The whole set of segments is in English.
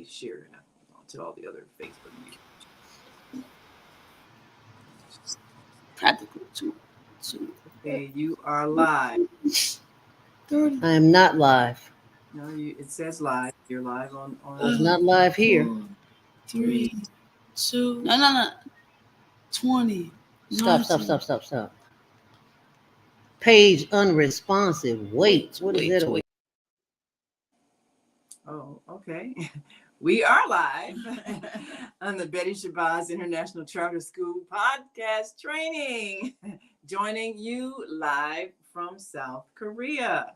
share it to all the other Facebook media. Practical too. Okay, you are live. 30. I am not live. No, it says live. You're live on. It's not live here. 4, 3, 2. No. 20. Stop. Page unresponsive. Wait. What is that? Oh, okay. We are live on the Betty Shabazz International Charter School podcast training, joining you live from South Korea.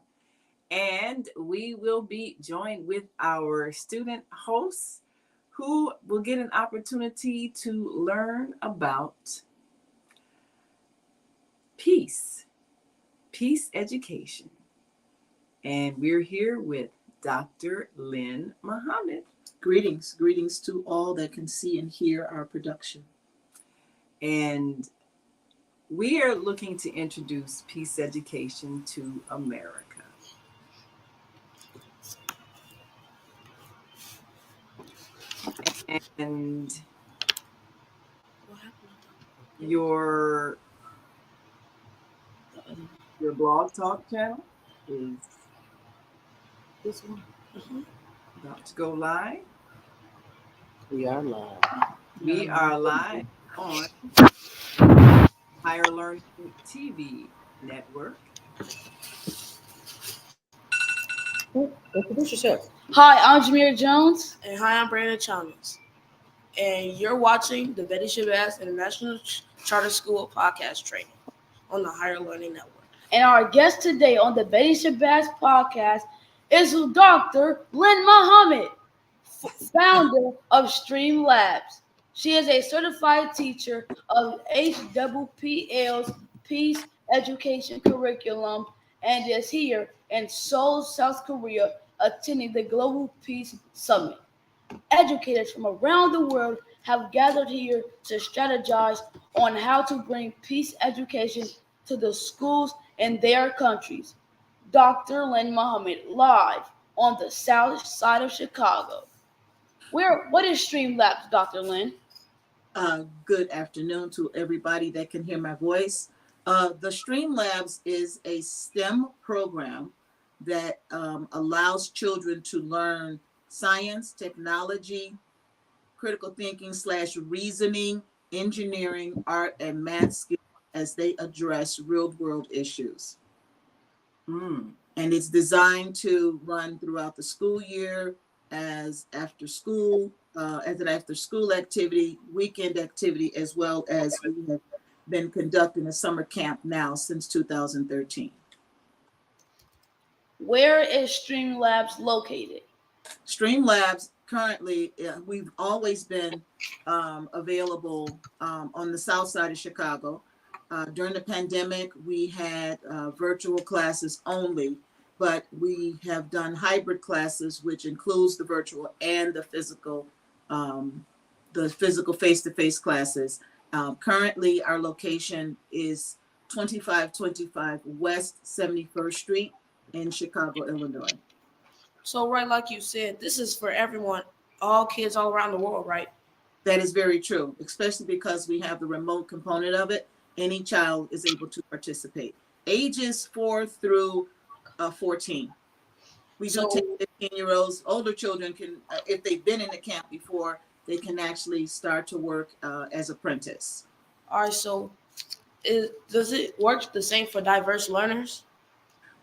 And we will be joined with our student hosts who will get an opportunity to learn about peace education. And we're here with Dr. Lynn Muhammad. Greetings to all that can see and hear our production. And we are looking to introduce peace education to America. And your blog talk channel is This one. about to go live. We are live. We are live on Higher Learning TV network. Introduce yourself. Hi, I'm Jameer Jones. And hi, I'm Brandon Chalmers. And you're watching the Betty Shabazz International Charter School podcast training on the Higher Learning Network. And our guest today on the Betty Shabazz podcast is Dr. Lynn Muhammad, founder of Stream Labs. She is a certified teacher of HWPL's Peace Education curriculum and is here in Seoul, South Korea, attending the Global Peace Summit. Educators from around the world have gathered here to strategize on how to bring peace education to the schools in their countries. Dr. Lynn Muhammad, live on the south side of Chicago. What is Streamlabs, Dr. Lynn? Good afternoon to everybody that can hear my voice. The Streamlabs is a STEM program that allows children to learn science, technology, critical thinking / reasoning, engineering, art, and math skills as they address real world issues. And it's designed to run throughout the school year as an after school activity, weekend activity, as well as we have been conducting a summer camp now since 2013. Where is Streamlabs located? Streamlabs currently, we've always been available on the south side of Chicago. During the pandemic, we had virtual classes only, but we have done hybrid classes, which includes the virtual and the physical face-to-face classes. Currently, our location is 2525 West 71st Street in Chicago, Illinois. So, right, like you said, this is for everyone, all kids all around the world, right? That is very true, especially because we have the remote component of it. Any child is able to participate. Ages 4 through 14. We do take 15-year-olds. Older children can, if they've been in the camp before, they can actually start to work as apprentice. All right, so does it work the same for diverse learners?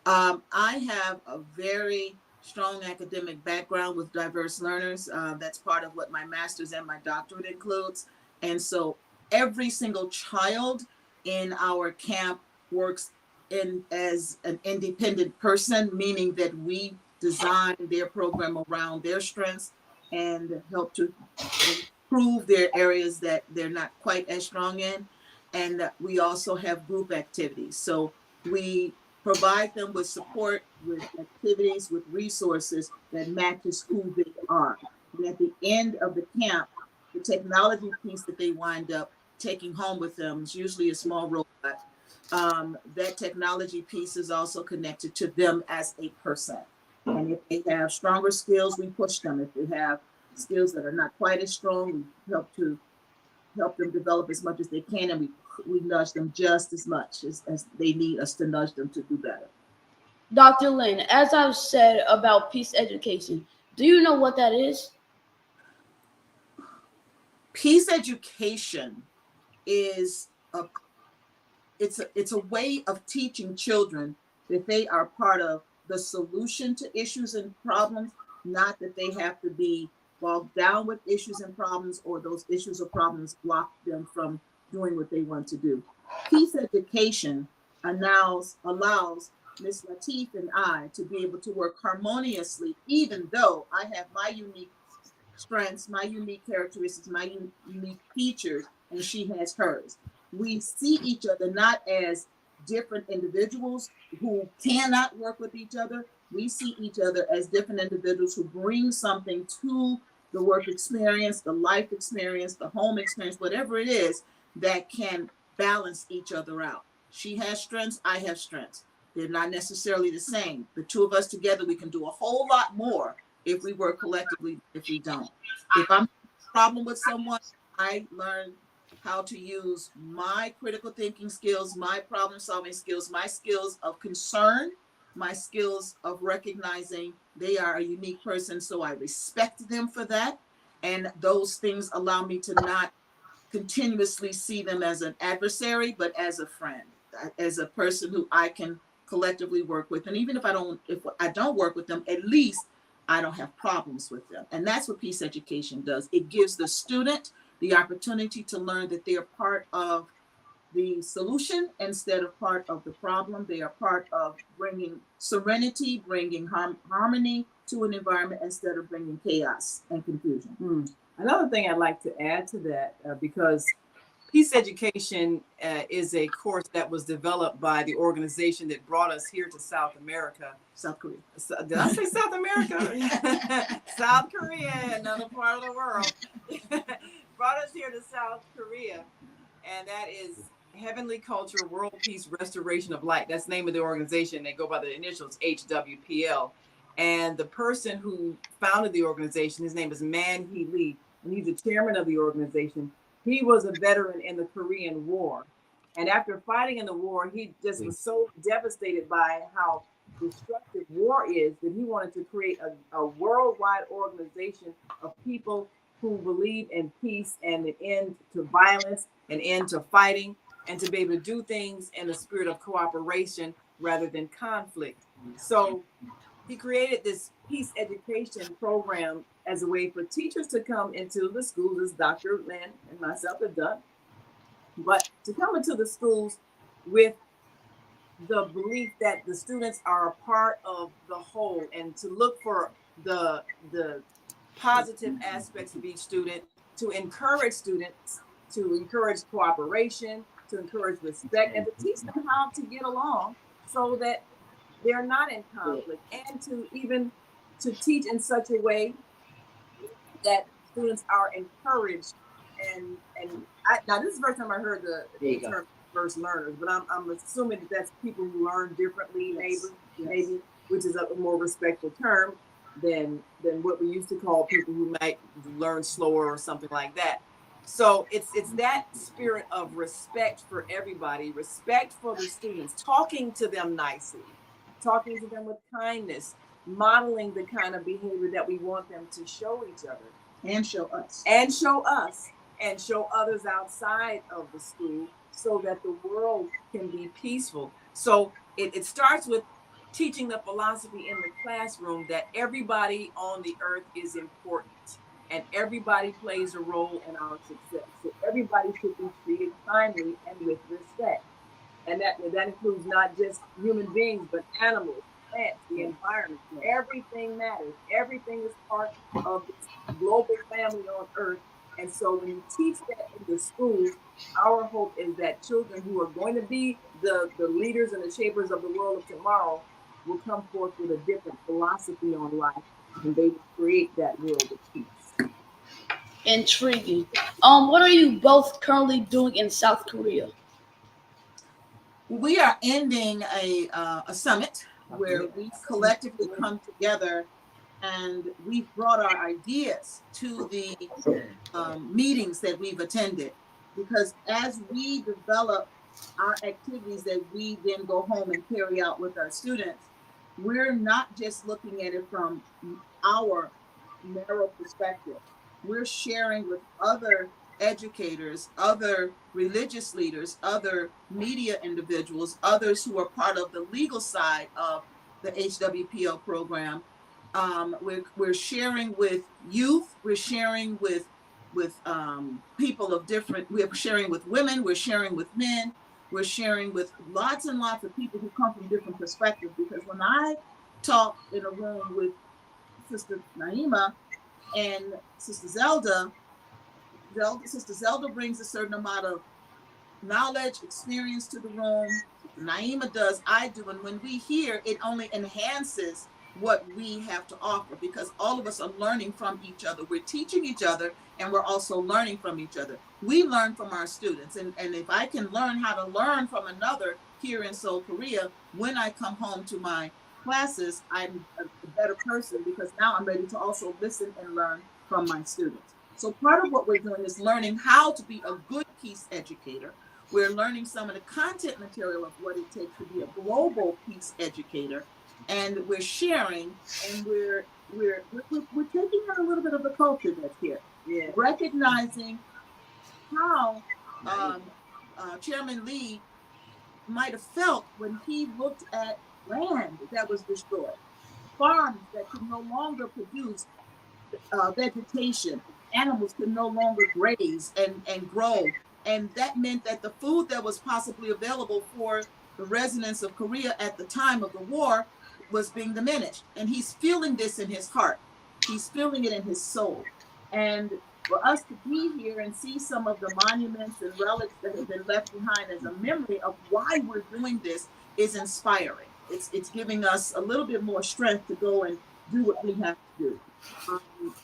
I have a very strong academic background with diverse learners. That's part of what my master's and my doctorate includes. And so every single child in our camp works as an independent person, meaning that we design their program around their strengths and help to improve their areas that they're not quite as strong in. And we also have group activities. So we provide them with support, with activities, with resources that matches who they are. And at the end of the camp, the technology piece that they wind up taking home with them is usually a small robot. That technology piece is also connected to them as a person. And if they have stronger skills, we push them. If they have skills that are not quite as strong, we help them develop as much as they can, and we nudge them just as much as they need us to nudge them to do better. Dr. Lynn, as I've said about peace education, do you know what that is? Peace education is it's a way of teaching children that they are part of the solution to issues and problems, not that they have to be bogged down with issues and problems, or those issues or problems block them from doing what they want to do. Peace education allows Ms. Latif and I to be able to work harmoniously, even though I have my unique strengths, my unique characteristics, my unique features, and she has hers. We see each other not as different individuals who cannot work with each other. We see each other as different individuals who bring something to the work experience, the life experience, the home experience, whatever it is, that can balance each other out. She has strengths, I have strengths. They're not necessarily the same. The two of us together, we can do a whole lot more if we work collectively, if we don't. If I'm having a problem with someone, I learn how to use my critical thinking skills, my problem solving skills, my skills of concern, my skills of recognizing they are a unique person, so I respect them for that. And those things allow me to not continuously see them as an adversary, but as a friend, as a person who I can collectively work with. And even if I don't work with them, at least I don't have problems with them. And that's what peace education does. It gives the student the opportunity to learn that they are part of the solution instead of part of the problem. They are part of bringing serenity, bringing harmony to an environment instead of bringing chaos and confusion. Another thing I'd like to add to that, because peace education is a course that was developed by the organization that brought us here to South America. South Korea. Did I say South America? South Korea, another part of the world. Brought us here to South Korea, and that is Heavenly Culture World Peace Restoration of Light. That's the name of the organization. They go by the initials HWPL. And the person who founded the organization, his name is Man Hee Lee, and he's the chairman of the organization. He was a veteran in the Korean War. And after fighting in the war, he just was so devastated by how destructive war is that he wanted to create a worldwide organization of people who believe in peace and an end to violence, an end to fighting, and to be able to do things in a spirit of cooperation rather than conflict. So he created this peace education program as a way for teachers to come into the schools, as Dr. Lynn and myself have done, but to come into the schools with the belief that the students are a part of the whole, and to look for the positive aspects of each student, to encourage students, to encourage cooperation, to encourage respect, and to teach them how to get along so that they're not in conflict, and to teach in such a way that students are encouraged. And now this is the first time I heard the term first learners, but I'm assuming that that's people who learn differently, maybe, which is a more respectful term than what we used to call people who might learn slower or something like that. So it's that spirit of respect for everybody, respect for the students, talking to them nicely, talking to them with kindness, modeling the kind of behavior that we want them to show each other. And show us. And show us. And show others outside of the school so that the world can be peaceful. So it starts with teaching the philosophy in the classroom that everybody on the earth is important and everybody plays a role in our success. So everybody should be treated kindly and with respect. And that includes not just human beings, but animals, plants, the environment. Everything matters. Everything is part of this global family on earth. And so when you teach that in the schools, our hope is that children who are going to be the leaders and the shapers of the world of tomorrow will come forth with a different philosophy on life, and they will create that world of peace. Intriguing. What are you both currently doing in South Korea? We are ending a summit where we collectively come together and we've brought our ideas to the meetings that we've attended, because as we develop our activities that we then go home and carry out with our students, we're not just looking at it from our narrow perspective. We're sharing with other educators, other religious leaders, other media individuals, others who are part of the legal side of the HWPL program. We're sharing with youth. We're sharing with people of different. We're sharing with women. We're sharing with men. We're sharing with lots and lots of people who come from different perspectives. Because when I talk in a room with Sister Naima and Sister Zelda, Sister Zelda brings a certain amount of knowledge, experience to the room. Naima does, I do. And when we hear, it only enhances what we have to offer, because all of us are learning from each other. We're teaching each other, and we're also learning from each other. We learn from our students. And if I can learn how to learn from another here in Seoul, Korea, when I come home to my classes, I'm a better person, because now I'm ready to also listen and learn from my students. So part of what we're doing is learning how to be a good peace educator. We're learning some of the content material of what it takes to be a global peace educator, and we're sharing, and we're taking on a little bit of the culture that's here, recognizing how Chairman Lee might have felt when he looked at land that was destroyed, farms that could no longer produce vegetation, animals could no longer graze and grow. And that meant that the food that was possibly available for the residents of Korea at the time of the war was being diminished. And he's feeling this in his heart. He's feeling it in his soul. And for us to be here and see some of the monuments and relics that have been left behind as a memory of why we're doing this is inspiring. It's giving us a little bit more strength to go and do what we have to do.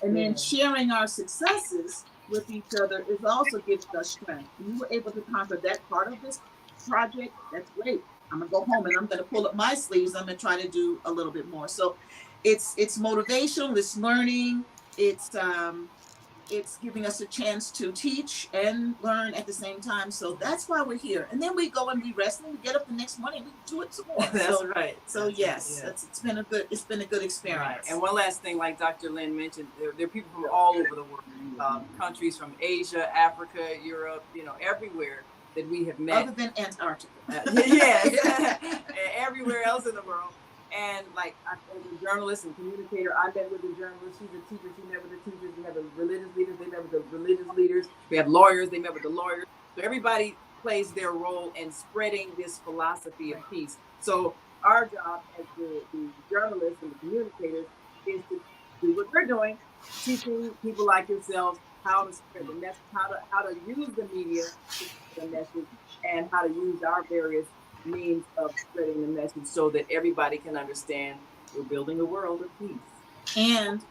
And then sharing our successes with each other is also giving us strength. You were able to conquer that part of this project. That's great. I'm gonna go home and I'm gonna pull up my sleeves. I'm gonna try to do a little bit more. So it's motivational, it's learning, it's giving us a chance to teach and learn at the same time. So that's why we're here. And then we go and we rest, and we get up the next morning, we do it some more. That's right. So yes, it's been a good experience. Right. And one last thing, like Dr. Lynn mentioned, there are people from all over the world, countries from Asia, Africa, Europe, everywhere that we have met. Other than Antarctica. Yes. Everywhere else in the world. And like, as a journalist and communicator, I met with the journalist. She's a teacher. She met with the teachers. We have the religious leaders. They met with the religious leaders. We have lawyers. They met with the lawyers. So everybody plays their role in spreading this philosophy of peace. So our job as the journalists and the communicators is to do what we're doing, teaching people like yourselves how to spread the message, how to use the media to spread the message, and how to use our various means of spreading the message so that everybody can understand we're building a world of peace. And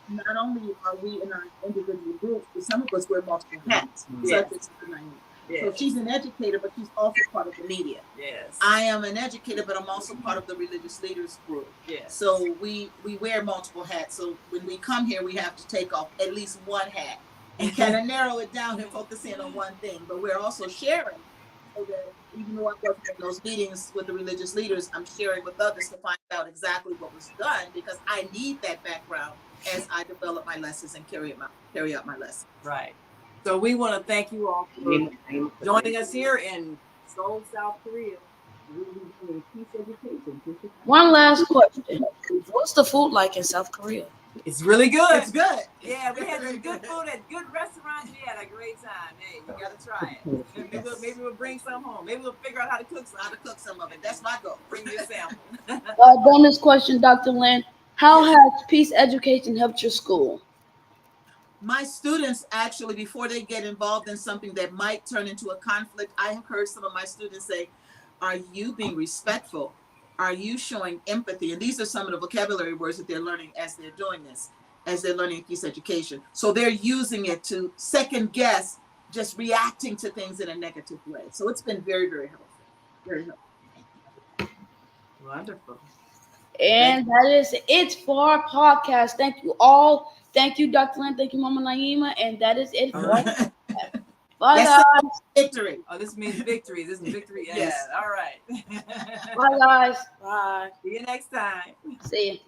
not only are we in our individual groups, but some of us wear multiple hats, such as Naima. Yes. So she's an educator, but she's also part of the media. Yes. I am an educator, but I'm also part of the religious leaders group. Yes. So we wear multiple hats. So when we come here, we have to take off at least one hat and kind of narrow it down and focus in on one thing. But we're also sharing, so that even though I wasn't in those meetings with the religious leaders, I'm sharing with others to find out exactly what was done, because I need that background as I develop my lessons and carry out my lessons. Right. So we want to thank you all for joining us here in Seoul, South Korea. We'll be doing peace education. One last question. What's the food like in South Korea? It's really good. It's good. Yeah, we had some good food at good restaurants. We had a great time. Hey, you gotta try it. Maybe we'll bring some home. Maybe we'll figure out how to cook some of it. That's my goal. Bring me a sample. Bonus question, Dr. Lynn. How has peace education helped your school? My students, actually, before they get involved in something that might turn into a conflict, I have heard some of my students say, "Are you being respectful? Are you showing empathy?" And these are some of the vocabulary words that they're learning as they're doing this, as they're learning peace education. So they're using it to second guess just reacting to things in a negative way. So it's been very, very helpful. Very helpful. Wonderful. And that is it for our podcast. Thank you all. Thank you, Dr. Lynn. Thank you, Mama Naima. And that is it All for right. Bye, That's guys. victory. Oh, this means victory. This is victory. Yes. Yeah. All right. Bye, guys. Bye. See you next time. See you.